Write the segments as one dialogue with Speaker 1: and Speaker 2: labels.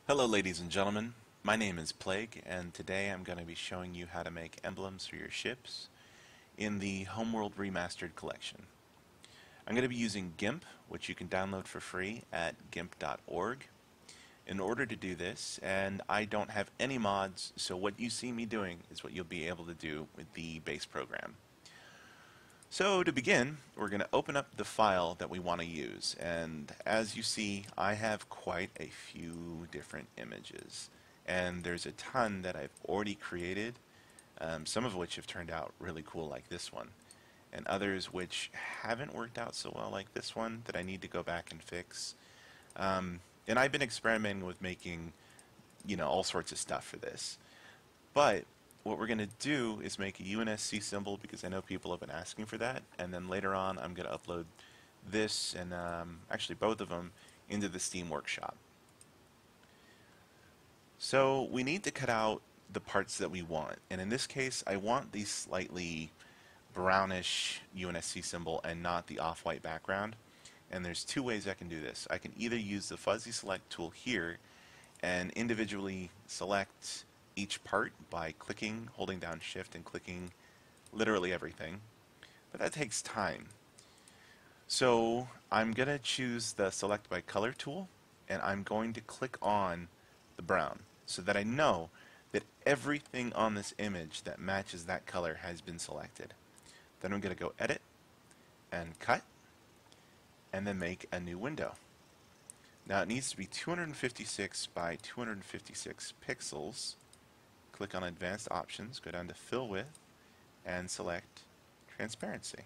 Speaker 1: Hello ladies and gentlemen, my name is Plague and today I'm going to be showing you how to make emblems for your ships in the Homeworld Remastered Collection. I'm going to be using GIMP, which you can download for free at gimp.org. In order to do this, and I don't have any mods, so what you see me doing is what you'll be able to do with the base program. So to begin, we're going to open up the file that we want to use, and as you see, I have quite a few different images, and there's a ton that I've already created, some of which have turned out really cool like this one, and others which haven't worked out so well like this one that I need to go back and fix. And I've been experimenting with making, all sorts of stuff for this. But what we're going to do is make a UNSC symbol because I know people have been asking for that, and then later on I'm going to upload this and actually both of them into the Steam Workshop. So we need to cut out the parts that we want, and in this case I want the slightly brownish UNSC symbol and not the off-white background. And there's two ways I can do this. I can either use the fuzzy select tool here and individually select each part by holding down shift and clicking literally everything, but that takes time. So I'm going to choose the select by color tool and I'm going to click on the brown so that I know that everything on this image that matches that color has been selected. Then I'm going to go edit and cut and then make a new window. Now it needs to be 256 by 256 pixels. Click on Advanced Options, go down to Fill With, and select Transparency.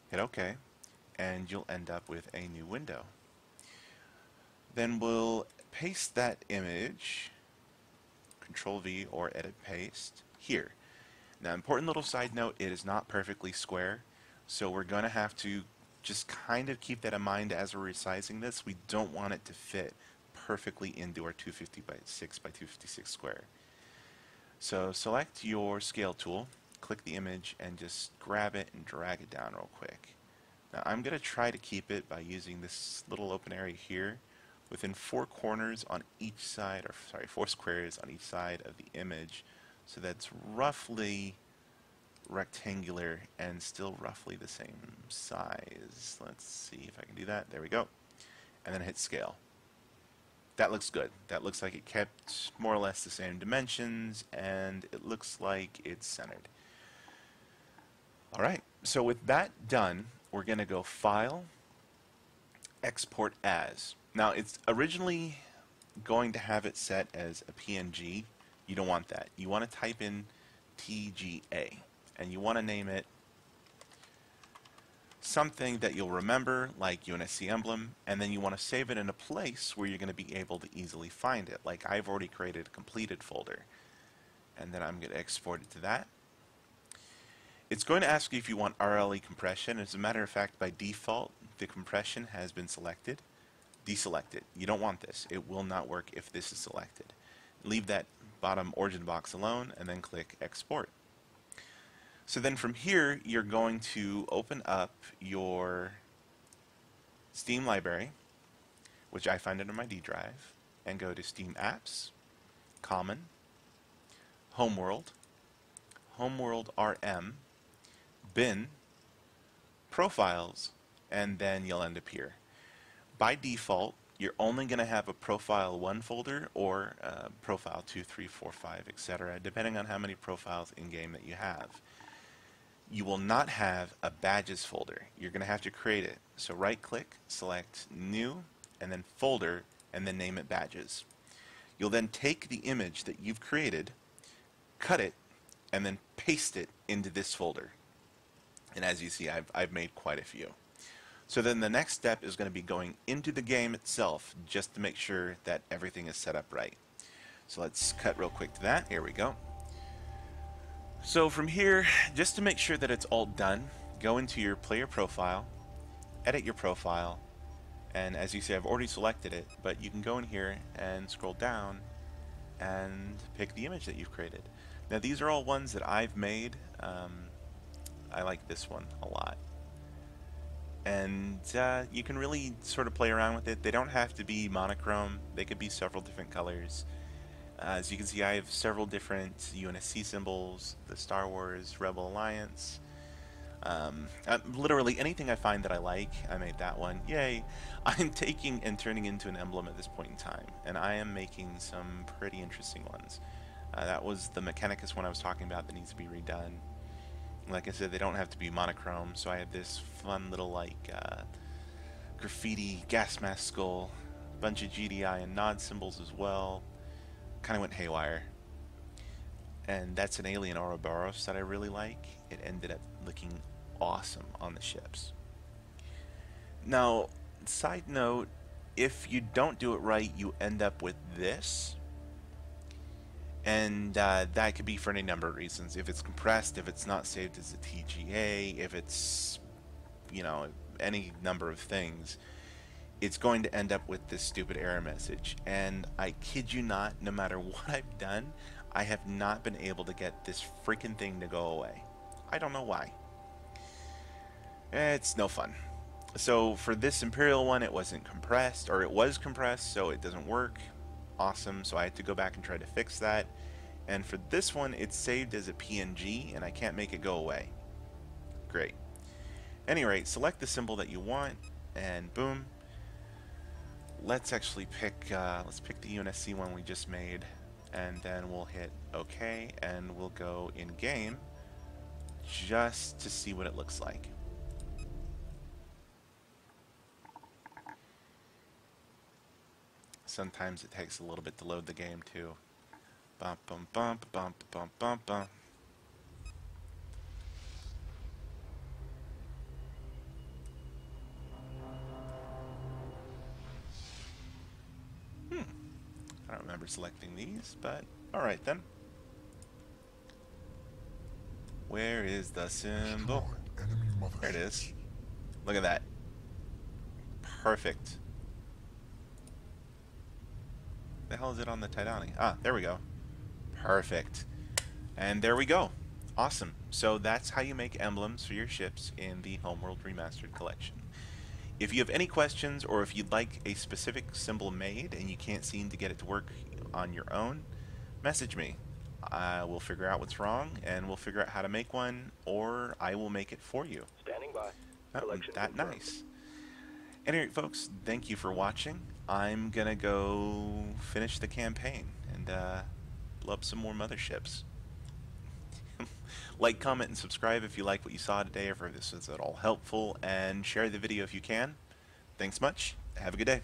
Speaker 1: Hit OK, and you'll end up with a new window. Then we'll paste that image, Control V or Edit Paste, here. Now, important little side note, it is not perfectly square, so we're going to have to just kind of keep that in mind as we're resizing this. We don't want it to fit perfectly into our 256 by 256 square. So select your scale tool, click the image, and just grab it and drag it down real quick. Now I'm going to try to keep it by using this little open area here within four corners on each side, or sorry, four squares on each side of the image, so that's roughly rectangular and still roughly the same size. Let's see if I can do that. There we go. And then hit scale. That looks good. That looks like it kept more or less the same dimensions, and it looks like it's centered. Alright, so with that done, we're going to go File, Export As. Now it's originally going to have it set as a PNG. You don't want that. You want to type in TGA. And you want to name it something that you'll remember, like UNSC emblem, and then you want to save it in a place where you're going to be able to easily find it. Like I've already created a completed folder, and then I'm going to export it to that. It's going to ask you if you want RLE compression. As a matter of fact, by default, the compression has been selected. Deselect it. You don't want this. It will not work if this is selected. Leave that bottom origin box alone, and then click Export. So then from here, you're going to open up your Steamlibrary, which I find under my D drive, and go to Steamapps, Common, Homeworld, HomeworldRM, Bin, Profiles, and then you'll end up here. By default, you're only going to have a Profile 1 folder or Profile 2, 3, 4, 5, etc., depending on how many profiles in-game that you have. You will not have a badges folder. You're going to have to create it. So right-click, select New, and then Folder, and then name it Badges. You'll then take the image that you've created, cut it, and then paste it into this folder. And as you see, I've made quite a few. So then the next step is going to be going into the game itself just to make sure that everything is set up right. So let's cut real quick to that. Here we go. So from here, just to make sure that it's all done, go into your player profile, edit your profile, and as you see, I've already selected it, but you can go in here and scroll down and pick the image that you've created. Now these are all ones that I've made. I like this one a lot. and you can really sort of play around with it. They don't have to be monochrome. They could be several different colors. As you can see, I have several different UNSC symbols, the Star Wars Rebel Alliance. Literally anything I find that I like, I made that one. Yay! I'm taking and turning into an emblem at this point in time, and I am making some pretty interesting ones. That was the Mechanicus one I was talking about that needs to be redone. Like I said, they don't have to be monochrome, so I have this fun little like graffiti gas mask skull, bunch of GDI and nod symbols as well. Kind of went haywire. And that's an alien Ouroboros that I really like. It ended up looking awesome on the ships. Now, side note, if you don't do it right, you end up with this. And that could be for any number of reasons. If it's compressed, if it's not saved as a TGA, if it's, you know, any number of things, it's going to end up with this stupid error message. And I kid you not, no matter what I've done, I have not been able to get this freaking thing to go away. I don't know why. It's no fun. So for this Imperial one, it wasn't compressed, or it was compressed, so it doesn't work. Awesome, so I had to go back and try to fix that. And for this one, it's saved as a PNG, and I can't make it go away. Great. Any rate, select the symbol that you want, and boom. Let's actually pick, let's pick the UNSC one we just made, and then we'll hit OK, and we'll go in game just to see what it looks like. Sometimes it takes a little bit to load the game too. Bump, bump, bump, bump, bump, bump, bump. I don't remember selecting these, but alright then. Where is the symbol? There it is. Look at that. Perfect. The hell is it on the Titanic? Ah, there we go. Perfect. And there we go. Awesome. So that's how you make emblems for your ships in the Homeworld Remastered Collection. If you have any questions, or if you'd like a specific symbol made and you can't seem to get it to work on your own, message me. We'll figure out what's wrong, and we'll figure out how to make one, or I will make it for you.
Speaker 2: Standing by.
Speaker 1: Oh, that nice. Anyway, folks, thank you for watching. I'm gonna go finish the campaign and blow up some more motherships. Like, comment, and subscribe if you like what you saw today, or if this was at all helpful, and share the video if you can. Thanks much. Have a good day.